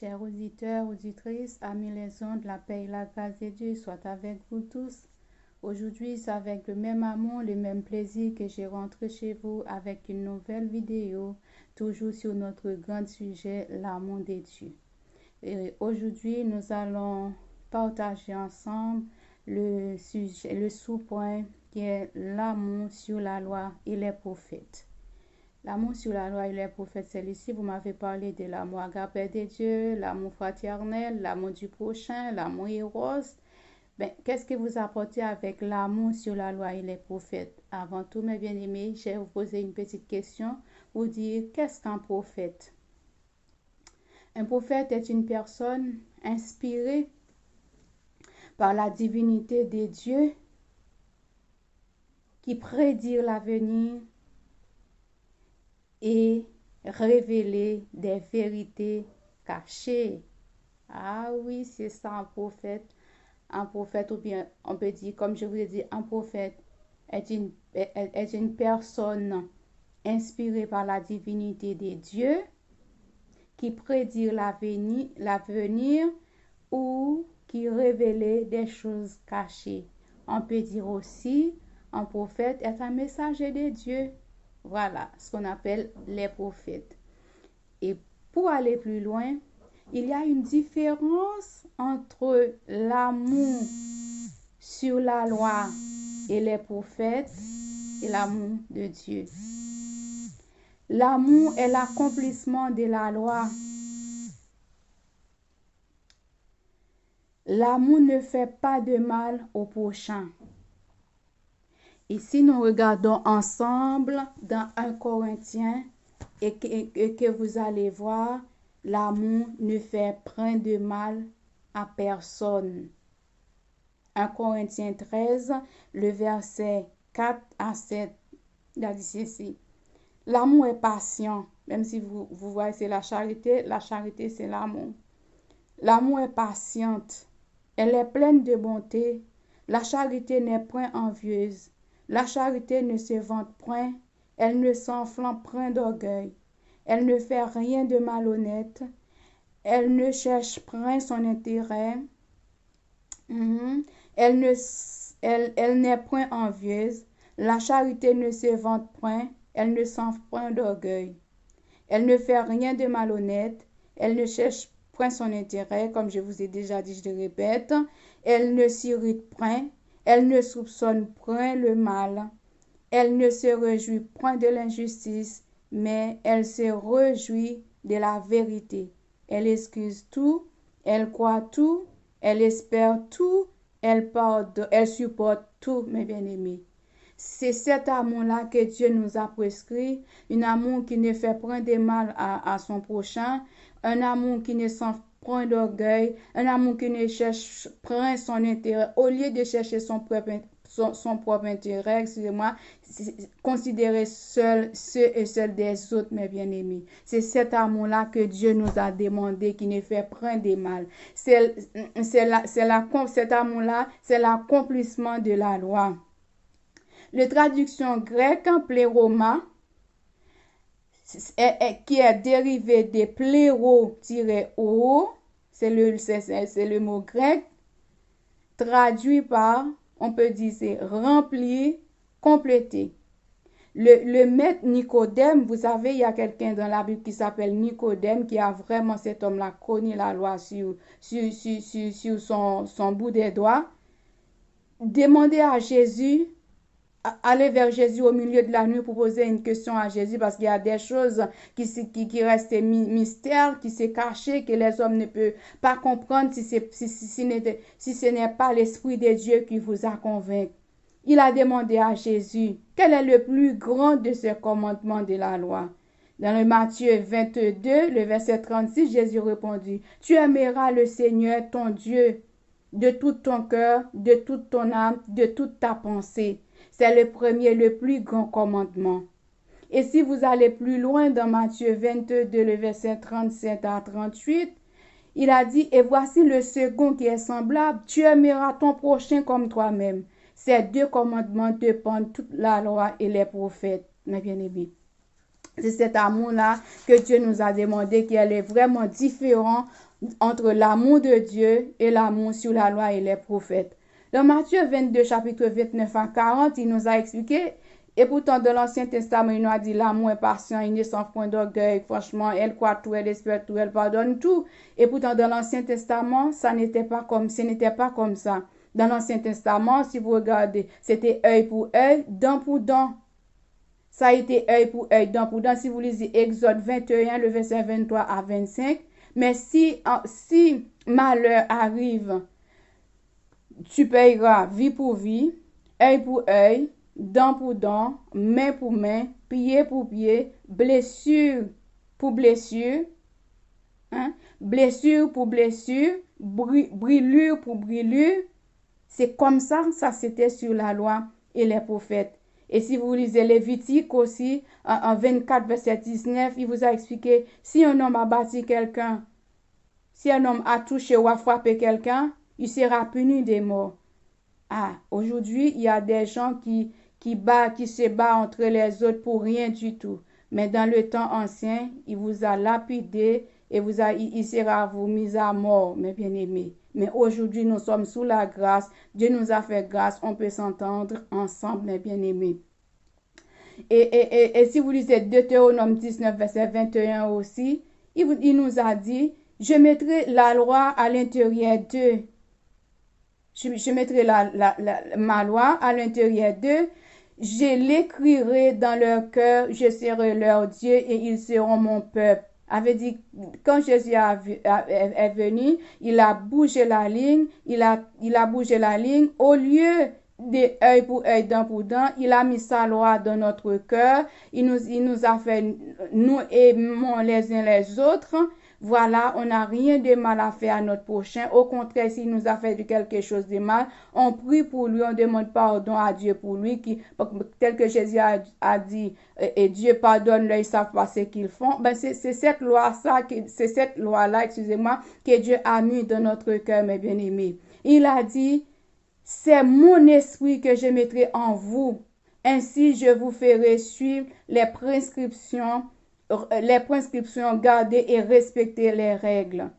Chers auditeurs, auditrices, amis les ondes, la paix et la grâce de Dieu soient avec vous tous. Aujourd'hui, c'est avec le même amour, le même plaisir que je rentre chez vous avec une nouvelle vidéo, toujours sur notre grand sujet, l'amour de Dieu. Et aujourd'hui, nous allons partager ensemble le sous-point qui est l'amour sur la loi et les prophètes. L'amour sur la loi et les prophètes, c'est ici. Vous m'avez parlé de l'amour agapé de Dieu, l'amour fraternel, l'amour du prochain, l'amour éros. Qu'est-ce que vous apportez avec l'amour sur la loi et les prophètes? Avant tout, mes bien-aimés, je vais vous poser une petite question. Vous dire, qu'est-ce qu'un prophète? Un prophète est une personne inspirée par la divinité de Dieu qui prédit l'avenir et révéler des vérités cachées. Ah oui, c'est ça un prophète. Un prophète, ou bien on peut dire, comme je vous ai dit, un prophète est une personne inspirée par la divinité de Dieu qui prédit l'avenir ou qui révèle des choses cachées. On peut dire aussi, un prophète est un messager de Dieu. Voilà ce qu'on appelle les prophètes. Et pour aller plus loin, il y a une différence entre l'amour sur la loi et les prophètes et l'amour de Dieu. L'amour est l'accomplissement de la loi. L'amour ne fait pas de mal au prochain. Et si nous regardons ensemble dans 1 Corinthiens et que vous allez voir, l'amour ne fait point de mal à personne. 1 Corinthiens 13, le verset 4 à 7, il a dit ceci. L'amour est patient, même si vous voyez c'est la charité c'est l'amour. L'amour est patiente, elle est pleine de bonté. La charité n'est point envieuse. La charité ne se vante point, elle ne s'enflamme point d'orgueil. Elle ne fait rien de malhonnête, elle ne cherche point son intérêt. Elle n'est point envieuse. La charité ne se vante point, elle ne s'enflamme point d'orgueil. Elle ne fait rien de malhonnête, elle ne cherche point son intérêt, comme je vous ai déjà dit, je le répète. Elle ne s'irrite point, elle ne soupçonne point le mal. Elle ne se réjouit point de l'injustice, mais elle se réjouit de la vérité. Elle excuse tout, elle croit tout, elle espère tout, elle supporte tout, mes bien-aimés. C'est cet amour-là que Dieu nous a prescrit, un amour qui ne fait point de mal à son prochain, un amour qui ne s'en point d'orgueil, un amour qui ne cherche point son intérêt, au lieu de chercher son propre intérêt, excusez-moi, considérer ceux et seuls des autres, mes bien-aimés. C'est cet amour-là que Dieu nous a demandé, qui ne fait point de mal. Cet amour-là, c'est l'accomplissement de la loi. La traduction grecque, pléroma, qui est dérivé de pléro-o, c'est le mot grec, traduit par, on peut dire, c'est remplir, compléter. Le maître Nicodème, vous savez, il y a quelqu'un dans la Bible qui s'appelle Nicodème, qui a vraiment, cet homme-là, connu la loi sur son bout des doigts. Demandez à Jésus, aller vers Jésus au milieu de la nuit pour poser une question à Jésus, parce qu'il y a des choses qui restent mystères, qui se cachent, que les hommes ne peuvent pas comprendre si ce n'est pas l'Esprit de Dieu qui vous a convaincu. Il a demandé à Jésus, quel est le plus grand de ces commandements de la loi? Dans le Matthieu 22, le verset 36, Jésus répondit, tu aimeras le Seigneur ton Dieu de tout ton cœur, de toute ton âme, de toute ta pensée. C'est le premier, le plus grand commandement. Et si vous allez plus loin dans Matthieu 22, le verset 37 à 38, il a dit, et voici le second qui est semblable, tu aimeras ton prochain comme toi-même. Ces deux commandements dépendent toute la loi et les prophètes, mes bien-aimés. C'est cet amour-là que Dieu nous a demandé, qu'elle est vraiment différent entre l'amour de Dieu et l'amour sur la loi et les prophètes. Dans Matthieu 22, chapitre 29 à 40, il nous a expliqué, et pourtant dans l'Ancien Testament, il nous a dit l'amour est patient, il ne s'en point d'orgueil, franchement, elle croit tout, elle espère tout, elle pardonne tout. Et pourtant dans l'Ancien Testament, ce n'était pas comme ça. Dans l'Ancien Testament, si vous regardez, c'était œil pour œil, dent pour dent. Ça a été œil pour œil, dent pour dent. Si vous lisez Exode 21, le verset 23 à 25, mais si malheur arrive, tu payeras vie pour vie, œil pour œil, dent pour dent, main pour main, pied pour pied, blessure pour blessure, blessure pour blessure, brûlure pour brûlure. C'est comme ça c'était sur la loi et les prophètes. Et si vous lisez Lévitique aussi, en 24, verset 19, il vous a expliqué, si un homme a battu quelqu'un, si un homme a touché ou a frappé quelqu'un, il sera puni de mort. Aujourd'hui, il y a des gens qui se battent entre les autres pour rien du tout. Mais dans le temps ancien, il vous a lapidé et il sera vous mis à mort, mes bien-aimés. Mais aujourd'hui, nous sommes sous la grâce. Dieu nous a fait grâce. On peut s'entendre ensemble, mes bien-aimés. Et si vous lisez Deutéronome 19, verset 21 aussi, il nous a dit, je mettrai la loi à l'intérieur d'eux. Je mettrai ma loi à l'intérieur d'eux. Je l'écrirai dans leur cœur. Je serai leur Dieu et ils seront mon peuple. Avait dit, quand Jésus est venu, il a bougé la ligne. Il a bougé la ligne. Au lieu de œil pour œil, dent pour dent, il a mis sa loi dans notre cœur. Il nous a fait, nous aimons les uns les autres. Voilà, on n'a rien de mal à faire à notre prochain. Au contraire, s'il nous a fait quelque chose de mal, on prie pour lui, on demande pardon à Dieu pour lui, tel que Jésus a dit, et Dieu pardonne-leur, ils ne savent pas ce qu'ils font. Ben, c'est cette loi-là, excusez-moi, que Dieu a mis dans notre cœur, mes bien-aimés. Il a dit, c'est mon esprit que je mettrai en vous. Ainsi, je vous ferai suivre les prescriptions, garder et respecter les règles.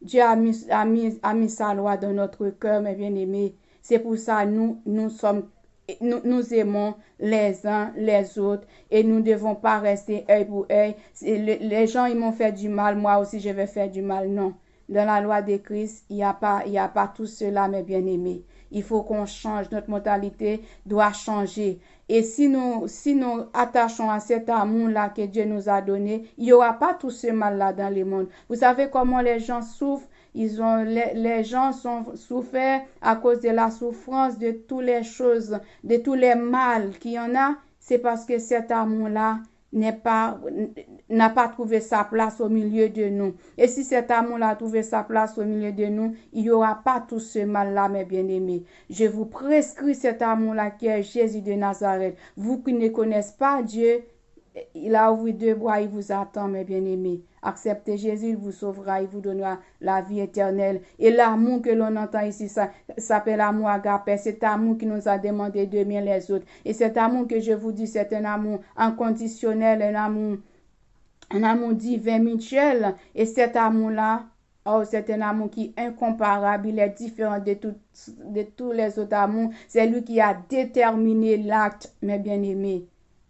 Dieu a mis sa loi dans notre cœur, mes bien-aimés. C'est pour ça nous aimons les uns les autres et nous ne devons pas rester œil pour œil. Les gens, ils m'ont fait du mal, moi aussi je vais faire du mal. Non. Dans la loi de Christ, il n'y a pas tout cela, mes bien-aimés. Il faut qu'on change, notre mentalité doit changer. Et si nous attachons à cet amour-là que Dieu nous a donné, il n'y aura pas tout ce mal-là dans le monde. Vous savez comment les gens souffrent? Les gens sont souffert à cause de la souffrance de toutes les choses, de tous les mal qu'il y en a. C'est parce que cet amour-là n'a pas trouvé sa place au milieu de nous. Et si cet amour-là a trouvé sa place au milieu de nous, il n'y aura pas tout ce mal-là, mes bien-aimés. Je vous prescris cet amour-là qui est Jésus de Nazareth. Vous qui ne connaissez pas Dieu, il a ouvert deux bras, il vous attend, mes bien-aimés. Acceptez Jésus, il vous sauvera, il vous donnera la vie éternelle. Et l'amour que l'on entend ici, ça s'appelle l'amour agapé. C'est amour qui nous a demandé d'aimer les autres. Et cet amour que je vous dis, c'est un amour inconditionnel, un amour divin, mutuel. Et cet amour-là, c'est un amour qui est incomparable, il est différent de tous les autres amours. C'est lui qui a déterminé l'acte, mes bien-aimés.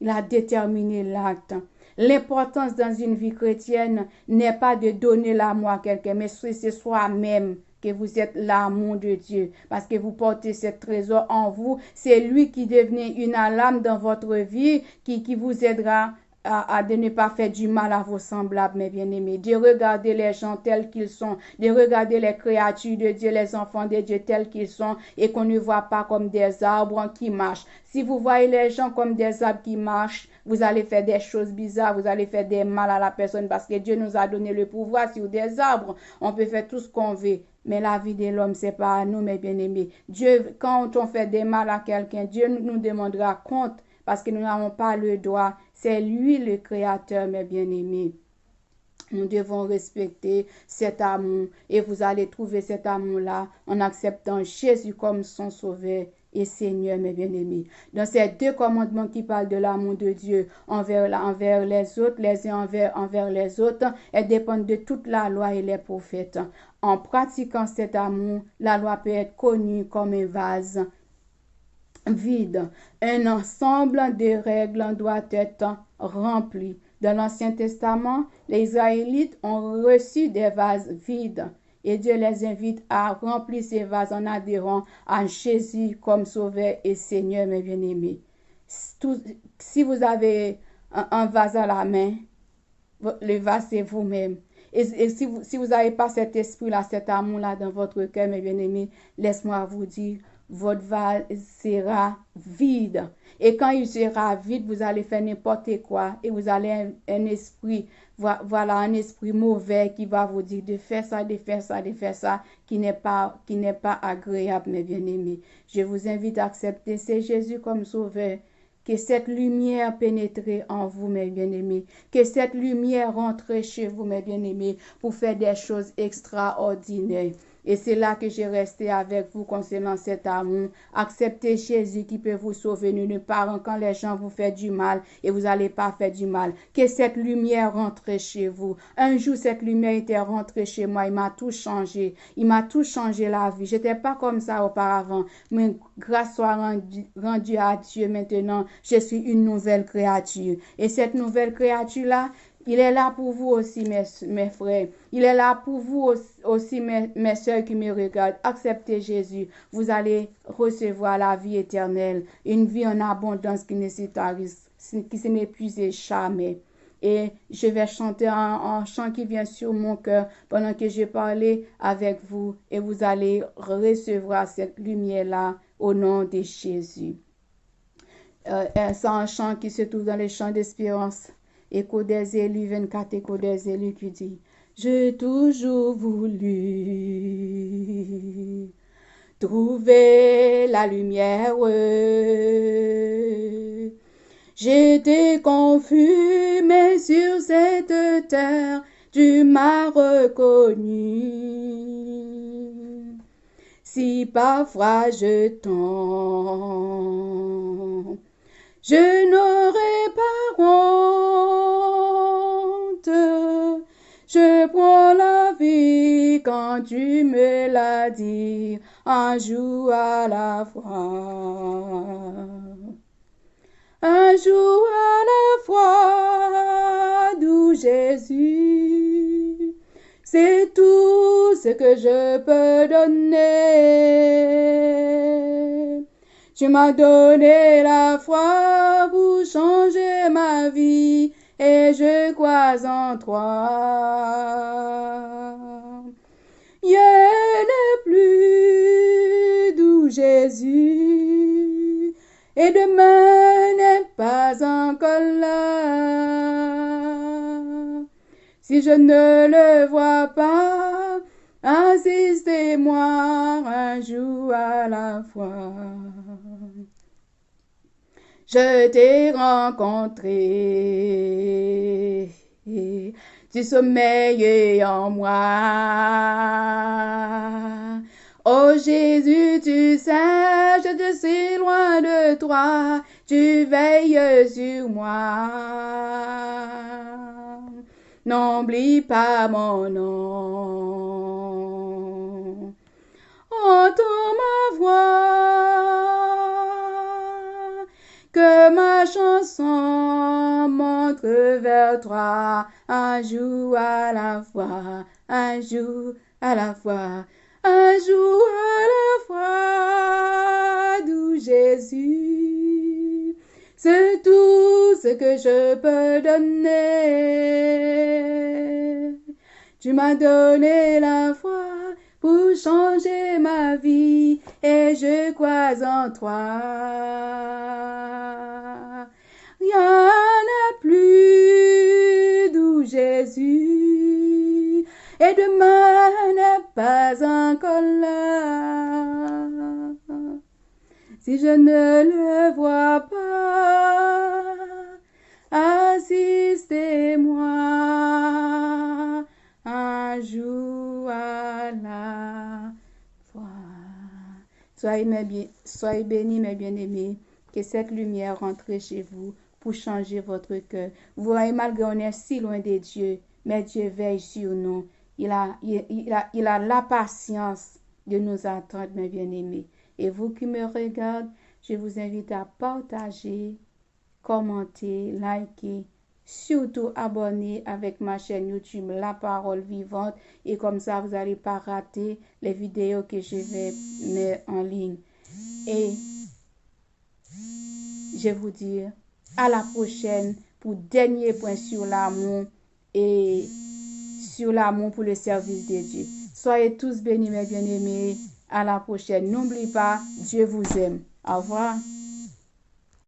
Il a déterminé l'acte. L'importance dans une vie chrétienne n'est pas de donner l'amour à quelqu'un, mais c'est soi-même que vous êtes l'amour de Dieu. Parce que vous portez ce trésor en vous. C'est lui qui devenait une alarme dans votre vie, qui vous aidera de ne pas faire du mal à vos semblables, mes bien-aimés, de regarder les gens tels qu'ils sont, de regarder les créatures de Dieu, les enfants de Dieu tels qu'ils sont, et qu'on ne voit pas comme des arbres qui marchent. Si vous voyez les gens comme des arbres qui marchent, vous allez faire des choses bizarres, vous allez faire des mal à la personne, parce que Dieu nous a donné le pouvoir sur des arbres. On peut faire tout ce qu'on veut. Mais la vie de l'homme, c'est pas à nous, mes bien-aimés. Dieu, quand on fait des mal à quelqu'un, Dieu nous demandera compte, parce que nous n'avons pas le droit. C'est lui le créateur, mes bien-aimés. Nous devons respecter cet amour et vous allez trouver cet amour-là en acceptant Jésus comme son sauveur et Seigneur, mes bien-aimés. Dans ces deux commandements qui parlent de l'amour de Dieu envers les autres, les uns envers les autres, elles dépendent de toute la loi et les prophètes. En pratiquant cet amour, la loi peut être connue comme un vase vide. Un ensemble de règles doit être rempli. Dans l'Ancien Testament, les Israélites ont reçu des vases vides et Dieu les invite à remplir ces vases en adhérant à Jésus comme Sauveur et Seigneur, mes bien-aimés. Si vous avez un vase à la main, le vase c'est vous-même. Et si vous n'avez pas cet esprit-là, cet amour-là dans votre cœur, mes bien-aimés, laisse-moi vous dire, votre vase sera vide. Et quand il sera vide, vous allez faire n'importe quoi et vous allez un esprit, voilà, un esprit mauvais qui va vous dire de faire ça, de faire ça, de faire ça, qui n'est pas agréable, mes bien-aimés. Je vous invite à accepter c'est Jésus comme Sauveur. Que cette lumière pénètre en vous, mes bien-aimés. Que cette lumière rentre chez vous, mes bien-aimés, pour faire des choses extraordinaires. Et c'est là que j'ai resté avec vous concernant cet amour. Acceptez Jésus qui peut vous sauver. Ne parlons quand les gens vous font du mal et vous n'allez pas faire du mal. Que cette lumière rentre chez vous. Un jour, cette lumière était rentrée chez moi. Il m'a tout changé. Il m'a tout changé la vie. J'étais pas comme ça auparavant. Mais grâce soit rendue à Dieu maintenant, je suis une nouvelle créature. Et cette nouvelle créature-là, il est là pour vous aussi, mes frères. Il est là pour vous aussi, mes soeurs qui me regardent. Acceptez Jésus. Vous allez recevoir la vie éternelle. Une vie en abondance qui ne s'épuise jamais. Et je vais chanter un chant qui vient sur mon cœur pendant que je parlais avec vous. Et vous allez recevoir cette lumière-là au nom de Jésus. C'est un chant qui se trouve dans les chants d'espérance. Écho des élus, 24 échos des élus qui dit j'ai toujours voulu trouver la lumière. J'étais confus, mais sur cette terre, tu m'as reconnu. Si parfois je tombe, je n'aurai pas honte. Je prends la vie quand tu me l'as dit, un jour à la fois. Un jour à la fois, doux Jésus, c'est tout ce que je peux donner. Tu m'as donné la foi pour changer ma vie et je crois en toi. Il n'est plus doux Jésus et demain n'est pas encore là. Si je ne le vois pas, assistez-moi un jour à la fois. Je t'ai rencontré du sommeil en moi. Oh Jésus, tu sais, je te suis loin de toi, tu veilles sur moi. N'oublie pas mon nom. Entends ma voix, que ma chanson montre vers toi, un jour à la fois, un jour à la fois, un jour à la fois, doux Jésus, c'est tout ce que je peux donner. Tu m'as donné la foi pour changer ma vie et je crois en toi. Rien n'est plus doux Jésus et demain n'est pas encore là. Si je ne le vois pas, assistez-moi un jour à la fois. Soyez bénis, mes bien-aimés, que cette lumière rentre chez vous pour changer votre cœur. Vous voyez, malgré on est si loin de Dieu, mais Dieu veille sur nous. Il a la patience de nous attendre, mes bien-aimés. Et vous qui me regardez, je vous invite à partager, commenter, liker, surtout abonner avec ma chaîne YouTube La Parole Vivante. Et comme ça, vous n'allez pas rater les vidéos que je vais mettre en ligne. Et je vous dis à la prochaine pour dernier point sur l'amour et sur l'amour pour le service de Dieu. Soyez tous bénis, mes bien-aimés. À la prochaine. N'oubliez pas, Dieu vous aime. Au revoir.